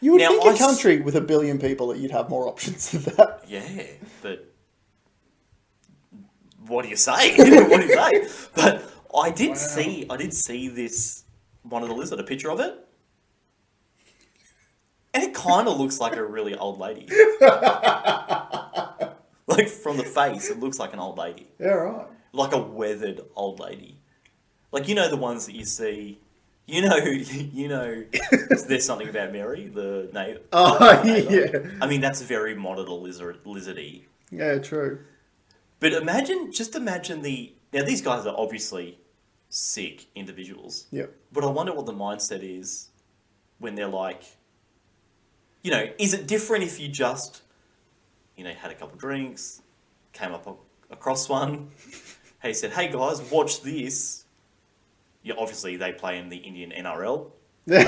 You would think a country with 1 billion people that you'd have more options than that. Yeah, but what do you say? What do you say? But I did see this monitor lizard, a picture of it. And it kind of looks like a really old lady. Like, from the face, it looks like an old lady. Yeah, right. Like a weathered old lady. Like, you know the ones that you see... You know, There's Something About Mary, the neighbor. Oh, yeah. I mean, that's very monitor lizardy. Yeah, true. But imagine Now, these guys are obviously sick individuals. Yep. But I wonder what the mindset is when they're like... You know, is it different if you just... You know, had a couple of drinks, came up across one. He said, "Hey guys, watch this." Yeah, obviously they play in the Indian NRL. But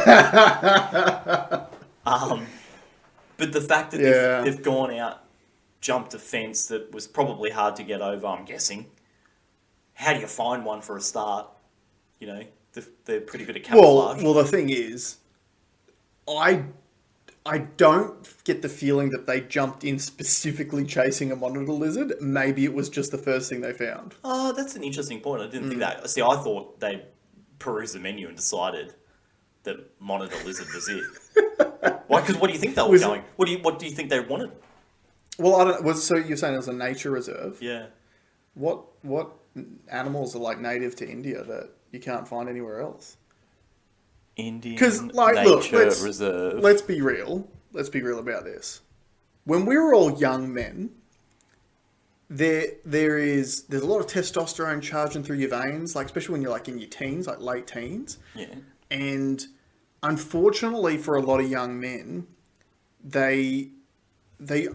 the fact that they've gone out, jumped a fence that was probably hard to get over, I'm guessing. How do you find one for a start? You know, they're pretty good at camouflage. Well, the thing is, I don't get the feeling that they jumped in specifically chasing a monitor lizard. Maybe it was just the first thing they found. Oh, that's an interesting point. I didn't think that. See, I thought they perused the menu and decided that monitor lizard was it. Why? Because what do you think they were going? What do you think they wanted? Well, I don't. So you're saying it was a nature reserve? Yeah. What animals are like native to India that you can't find anywhere else? Indian nature reserve. Let's be real. Let's be real about this. When we were all young men, there's a lot of testosterone charging through your veins, like especially when you're like in your teens, like late teens. Yeah. And unfortunately for a lot of young men, they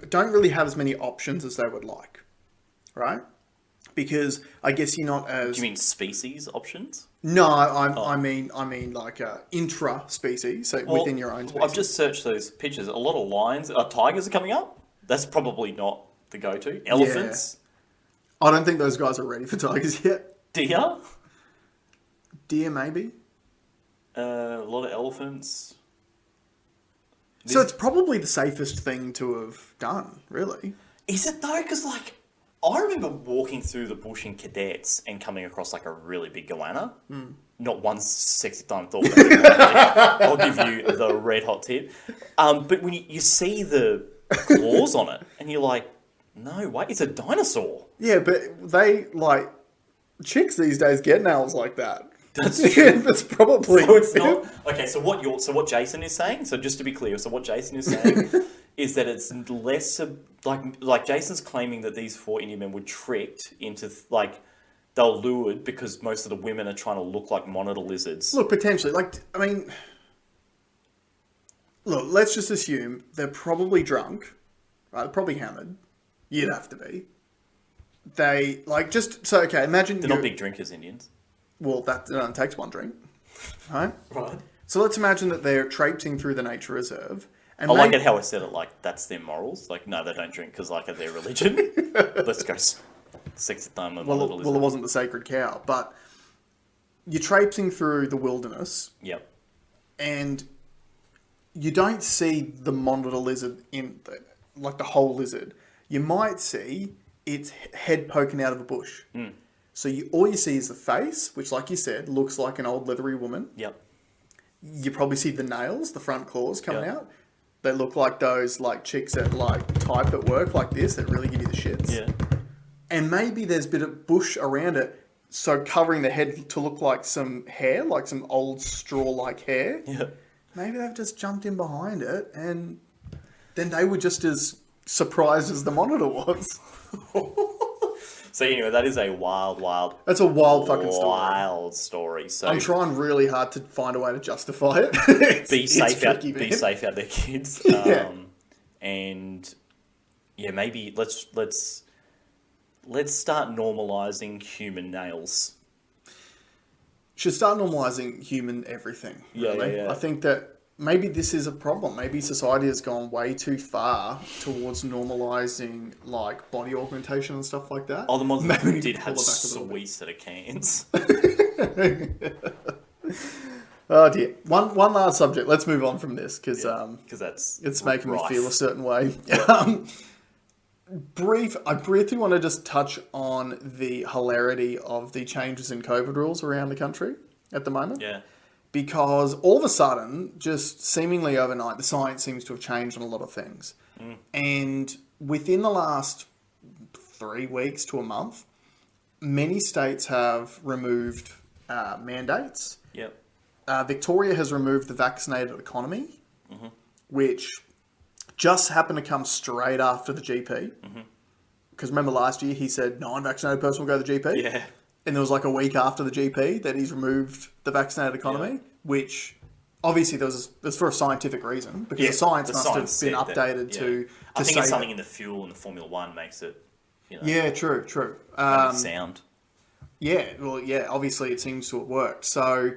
don't really have as many options as they would like, right? Because I guess you're not as... Do you mean species options? No, I mean like intra-species, so within your own species. I've just searched those pictures. A lot of lions, tigers are coming up. That's probably not the go-to. Elephants. Yeah. I don't think those guys are ready for tigers yet. Deer. Deer, maybe. A lot of elephants. So it's probably the safest thing to have done, really. Is it though? Because like... I remember walking through the bush in Cadets and coming across like a really big goanna. Not one sexy time thought. I'll give you the red hot tip. But when you see the claws on it. And you're like, no, wait, it's a dinosaur. Yeah, but they, like, chicks these days get nails like that. That's true. That's probably... So it's not... Okay, so what Jason is saying, so just to be clear, so what Jason is saying is that it's less... Like Jason's claiming that these 4 Indian men were tricked into, like... They were lured because most of the women are trying to look like monitor lizards. Look, potentially. Like, I mean... Look, let's just assume they're probably drunk. Right? They're probably hammered. You'd have to be. They, like, just... So, okay, imagine... They're not big drinkers, Indians. Well, that only takes one drink. Right? Right. So let's imagine that they're traipsing through the nature reserve. And I like it how I said it, like, that's their morals. Like, no, they don't drink because, like, of their religion. Let's go sex at them. Well, it wasn't the sacred cow, but you're traipsing through the wilderness. Yep. And you don't see the monitor lizard like the whole lizard. You might see its head poking out of a bush. Mm. So all you see is the face, which, like you said, looks like an old leathery woman. Yep. You probably see the nails, the front claws coming out. They look like those, like, chicks that, like, type at work like this that really give you the shits. Yeah. And maybe there's a bit of bush around it, so covering the head to look like some hair, like some old straw-like hair. Yeah. Maybe they've just jumped in behind it, and then they were just as surprised as the monitor was. So anyway, that is a wild... That's a wild fucking story. Wild story. So I'm trying really hard to find a way to justify it. Be safe out there, kids. Yeah. And yeah, maybe let's start normalizing human nails. Should start normalizing human everything. Really. Yeah. I think that maybe this is a problem. Maybe society has gone way too far towards normalizing, like, body augmentation and stuff like that. Oh, the monster Maybe did have sweet set of cans. Oh dear. One last subject. Let's move on from this because it's making rife. me feel a certain way. I briefly want to just touch on the hilarity of the changes in COVID rules around the country at the moment. Yeah. Because all of a sudden, just seemingly overnight, the science seems to have changed on a lot of things. Mm. And within the last 3 weeks to a month, many states have removed mandates. Yep. Victoria has removed the vaccinated economy, mm-hmm. which just happened to come straight after the GP. Mm-hmm. Because remember last year he said no unvaccinated person will go to the GP? Yeah. And there was like a week after the GP that he's removed the vaccinated economy, which obviously there was for a scientific reason, because the science must have been updated to I think it's something that. in the fuel in the Formula One makes it, Yeah, true. sound. Yeah, well, yeah, obviously it seems to have worked. So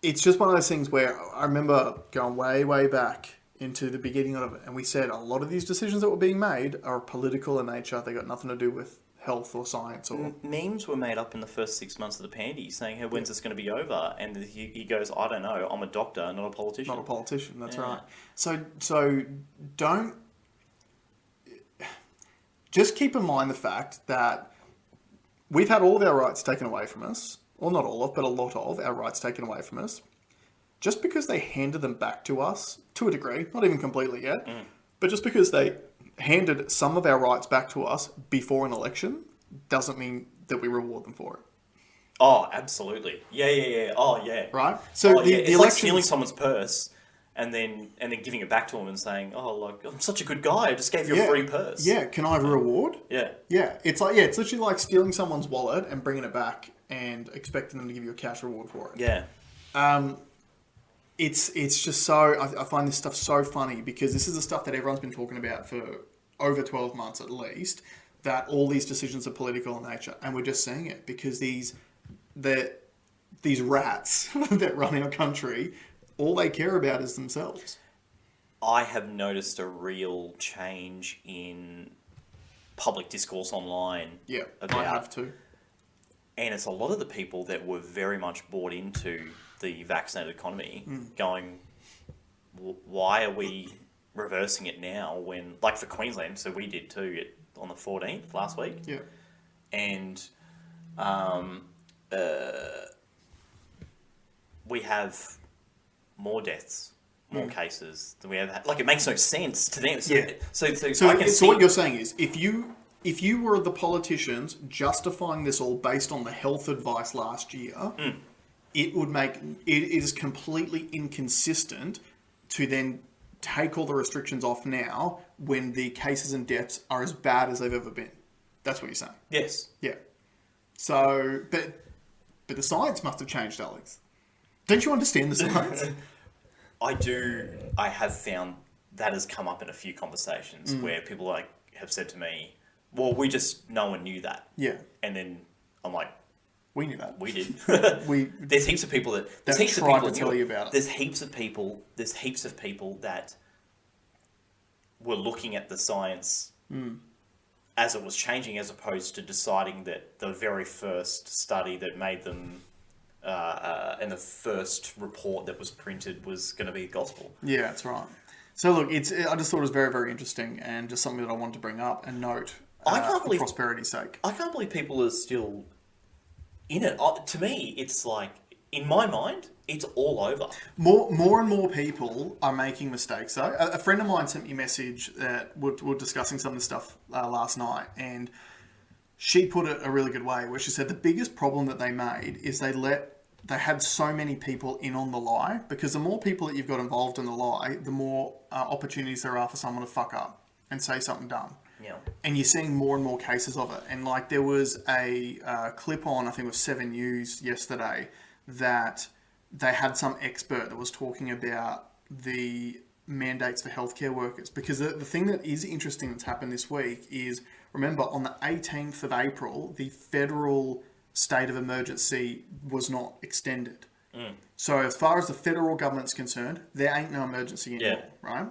it's just one of those things where I remember going way, way back into the beginning of it, and we said a lot of these decisions that were being made are political in nature. They got nothing to do with health or science or... Memes were made up in the first 6 months of the pandy saying, hey, when's this going to be over? And he goes, I don't know, I'm a doctor, not a politician. Not a politician, that's right. So don't... Just keep in mind the fact that we've had all of our rights taken away from us, or not all of, but a lot of our rights taken away from us, just because they handed them back to us, to a degree, not even completely yet, but just because they handed some of our rights back to us before an election doesn't mean that we reward them for it. Oh, absolutely. Yeah. Oh, yeah. Right? So the it's election... like stealing someone's purse and then giving it back to them and saying, oh, like, I'm such a good guy, I just gave you a free purse. Yeah, can I have a reward? Yeah. Yeah, it's literally like stealing someone's wallet and bringing it back and expecting them to give you a cash reward for it. Yeah. It's just so... I find this stuff so funny because this is the stuff that everyone's been talking about for over 12 months at least, that all these decisions are political in nature. And we're just seeing it because these rats that run our country, all they care about is themselves. I have noticed a real change in public discourse online. Yeah, I have too. And it's a lot of the people that were very much bought into the vaccinated economy going, why are we reversing it now when, like for Queensland, so we did too on the 14th last week. Yeah. And we have more deaths, more cases than we ever had. Like, it makes no sense to them. So, Yeah. So So, I can so see... what you're saying is, if you were the politicians justifying this all based on the health advice last year, it would make it is completely inconsistent to then take all the restrictions off now when the cases and deaths are as bad as they've ever been. That's what you're saying. Yes. Yeah. So, but the science must have changed, Alex. Don't you understand the science? I do. I have found that has come up in a few conversations where people have said to me, well, no one knew that. Yeah. And then I'm like, We knew that. we did. We There's heaps of people that... There's that heaps of tried people to tell you about it. There's heaps of people that were looking at the science as it was changing, as opposed to deciding that the very first study that made them... and the first report that was printed was going to be gospel. Yeah, that's right. So look, I just thought it was very, very interesting and just something that I wanted to bring up and note for prosperity's sake. I can't believe people are still in it. To me, it's like, in my mind, it's all over. More and more people are making mistakes, though. A friend of mine sent me a message that we're discussing some of the stuff last night, and she put it a really good way, where she said the biggest problem that they made is they had so many people in on the lie, because the more people that you've got involved in the lie, the more opportunities there are for someone to fuck up and say something dumb. Yeah. And you're seeing more and more cases of it. And like there was a clip on, I think it was 7 News yesterday, that they had some expert that was talking about the mandates for healthcare workers. Because the thing that is interesting that's happened this week is, remember, on the 18th of April, the federal state of emergency was not extended. So as far as the federal government's concerned, there ain't no emergency anymore, right?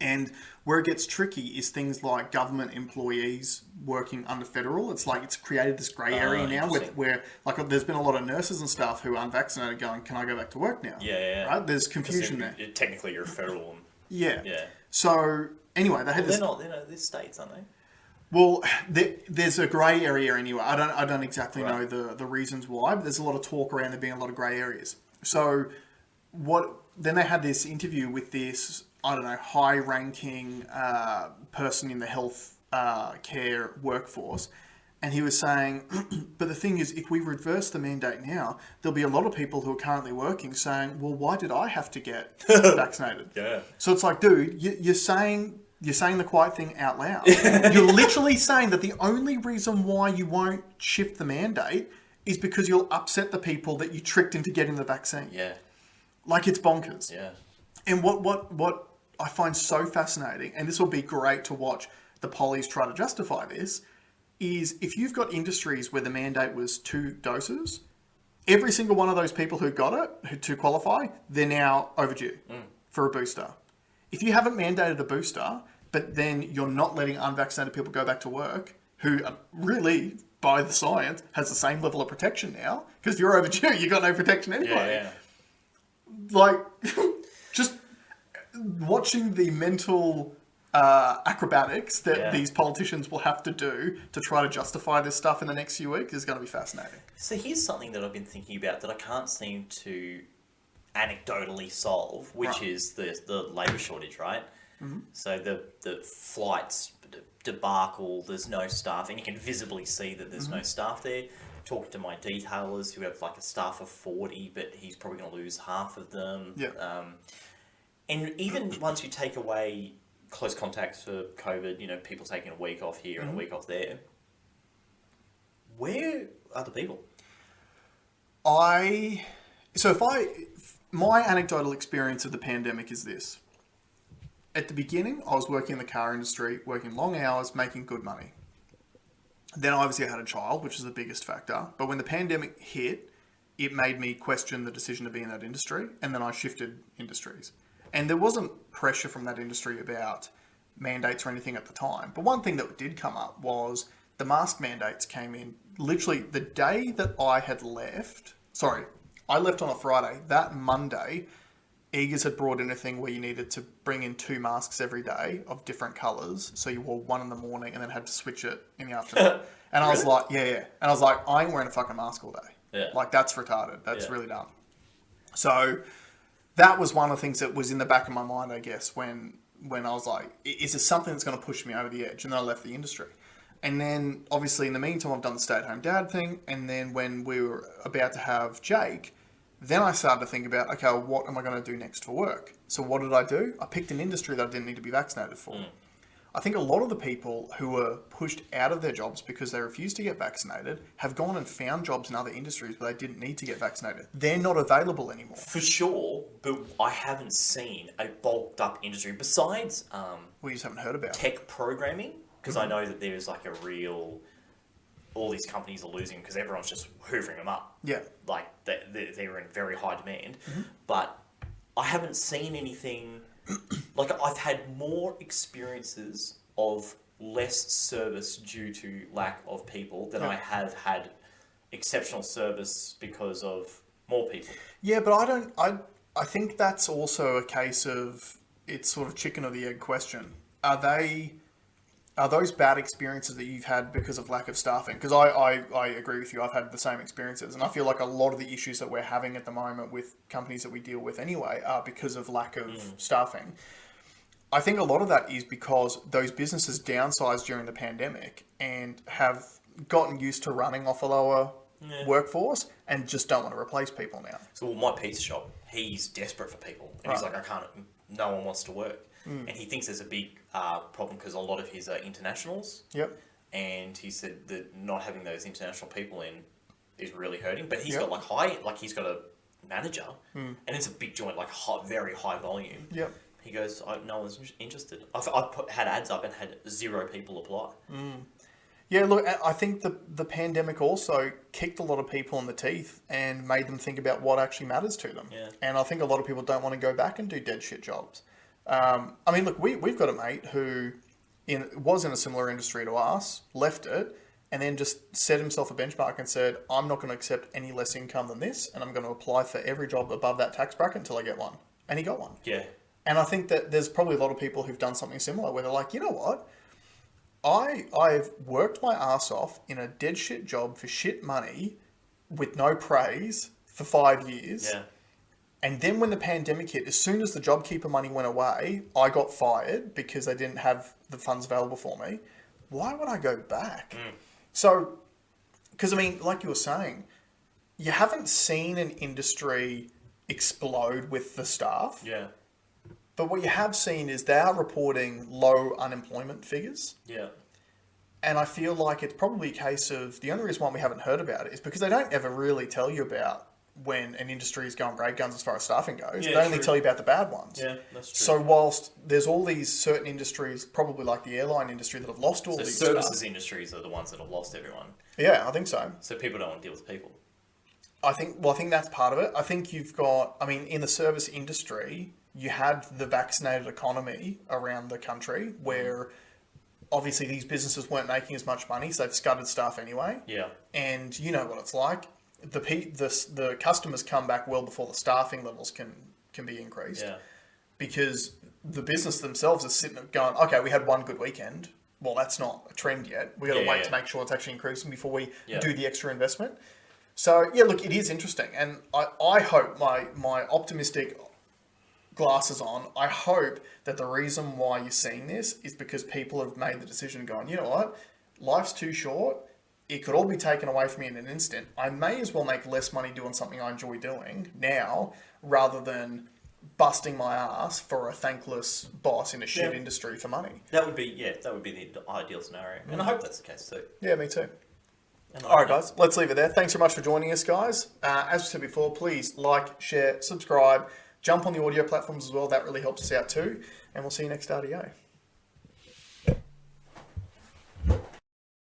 And where it gets tricky is things like government employees working under federal. It's like it's created this grey area now where like there's been a lot of nurses and stuff who are unvaccinated going, can I go back to work now? Yeah. Right? There's confusion there. Technically, you're a federal. Yeah. Yeah. So anyway, they had this... They're states, aren't they? Well, there's a grey area anyway. I don't exactly know the reasons why, but there's a lot of talk around there being a lot of grey areas. So then they had this interview with this, I don't know, high-ranking person in the health care workforce, and he was saying, but the thing is, if we reverse the mandate now, there'll be a lot of people who are currently working saying, well, why did I have to get vaccinated? Yeah. So it's like, dude, you're saying the quiet thing out loud. You're literally saying that the only reason why you won't shift the mandate is because you'll upset the people that you tricked into getting the vaccine. Yeah. Like, it's bonkers. Yeah. And what I find so fascinating, and this will be great to watch the pollies try to justify this, is if you've got industries where the mandate was 2 doses, every single one of those people who got it to qualify, they're now overdue for a booster. If you haven't mandated a booster, but then you're not letting unvaccinated people go back to work, who really, by the science, has the same level of protection now, because if you're overdue, you've got no protection anyway. Yeah. Like, just watching the mental acrobatics that these politicians will have to do to try to justify this stuff in the next few weeks is going to be fascinating. So here's something that I've been thinking about that I can't seem to anecdotally solve, which is the labour shortage, right? Mm-hmm. So the flights debacle, there's no staff, and you can visibly see that there's no staff there. Talking to my detailers who have like a staff of 40, but he's probably going to lose half of them. Yeah. And even once you take away close contacts for COVID, people taking a week off here and a week off there, where are the people? My anecdotal experience of the pandemic is this. At the beginning, I was working in the car industry, working long hours, making good money. Then obviously I had a child, which is the biggest factor. But when the pandemic hit, it made me question the decision to be in that industry. And then I shifted industries. And there wasn't pressure from that industry about mandates or anything at the time. But one thing that did come up was the mask mandates came in literally the day that I had left. Sorry, I left on a Friday. That Monday, Eagers had brought in a thing where you needed to bring in 2 masks every day of different colours. So you wore one in the morning and then had to switch it in the afternoon. And I was like, yeah. And I was like, I ain't wearing a fucking mask all day. Yeah. Like, that's retarded. That's really dumb. So that was one of the things that was in the back of my mind, I guess, when I was like, is this something that's going to push me over the edge? And then I left the industry. And then, obviously, in the meantime, I've done the stay-at-home dad thing. And then when we were about to have Jake, then I started to think about, okay, well, what am I going to do next for work? So what did I do? I picked an industry that I didn't need to be vaccinated for. I think a lot of the people who were pushed out of their jobs because they refused to get vaccinated have gone and found jobs in other industries where they didn't need to get vaccinated. They're not available anymore. For sure, but I haven't seen a bulked up industry besides We just haven't heard about it. tech programming, because I know that there's like a real... all these companies are losing because everyone's just hoovering them up. Yeah. Like, they're in very high demand. But I haven't seen anything... like, I've had more experiences of less service due to lack of people than I have had exceptional service because of more people. Yeah, but I think that's also a case of, it's sort of chicken or the egg question. Are those bad experiences that you've had because of lack of staffing? Because I agree with you. I've had the same experiences. And I feel like a lot of the issues that we're having at the moment with companies that we deal with anyway are because of lack of staffing. I think a lot of that is because those businesses downsized during the pandemic and have gotten used to running off a lower workforce and just don't want to replace people now. So, my pizza shop, he's desperate for people. And he's like, no one wants to work. And he thinks there's a big problem because a lot of his are internationals. Yep. And he said that not having those international people in is really hurting. But he's got he's got a manager, and it's a big joint, like very high volume. Yep. He goes, no one's interested. I've had ads up and had 0 people apply. Yeah, look, I think the pandemic also kicked a lot of people in the teeth and made them think about what actually matters to them. Yeah. And I think a lot of people don't want to go back and do dead shit jobs. I mean, look, we've got a mate who was in a similar industry to us, left it, and then just set himself a benchmark and said, I'm not going to accept any less income than this, and I'm going to apply for every job above that tax bracket until I get one. And he got one. Yeah. And I think that there's probably a lot of people who've done something similar where they're like, you know what? I've worked my ass off in a dead shit job for shit money with no praise for 5 years. Yeah. And then when the pandemic hit, as soon as the JobKeeper money went away, I got fired because they didn't have the funds available for me. Why would I go back? So, because I mean, like you were saying, you haven't seen an industry explode with the staff. Yeah. But what you have seen is they are reporting low unemployment figures. Yeah. And I feel like it's probably a case of, the only reason why we haven't heard about it is because they don't ever really tell you about when an industry is going great guns as far as staffing goes. Yeah, they only true. tell you about the bad ones. Yeah, that's true. So whilst there's all these certain industries, probably like the airline industry, that have lost all these services staff. industries are the ones that have lost everyone. Yeah, I think so. So people don't want to deal with people. I think that's part of it. I think you've got, I mean, in the service industry, you had the vaccinated economy around the country where obviously these businesses weren't making as much money, so they've scuttered staff anyway. Yeah. And you know what it's like. The customers come back well before the staffing levels can be increased. Yeah. Because the business themselves are sitting there going, okay, we had one good weekend. Well, that's not a trend yet. We got to wait to make sure it's actually increasing before we do the extra investment. So yeah, look, it is interesting, and I hope my optimistic glasses on, I hope that the reason why you're seeing this is because people have made the decision going, you know what, life's too short, it could all be taken away from me in an instant. I may as well make less money doing something I enjoy doing now, rather than busting my ass for a thankless boss in a shit industry for money. That would be the ideal scenario. And I hope that's the case too. Yeah, me too. Alright guys, let's leave it there. Thanks so much for joining us, guys. As we said before, please like, share, subscribe, jump on the audio platforms as well. That really helps us out too. And we'll see you next RDO.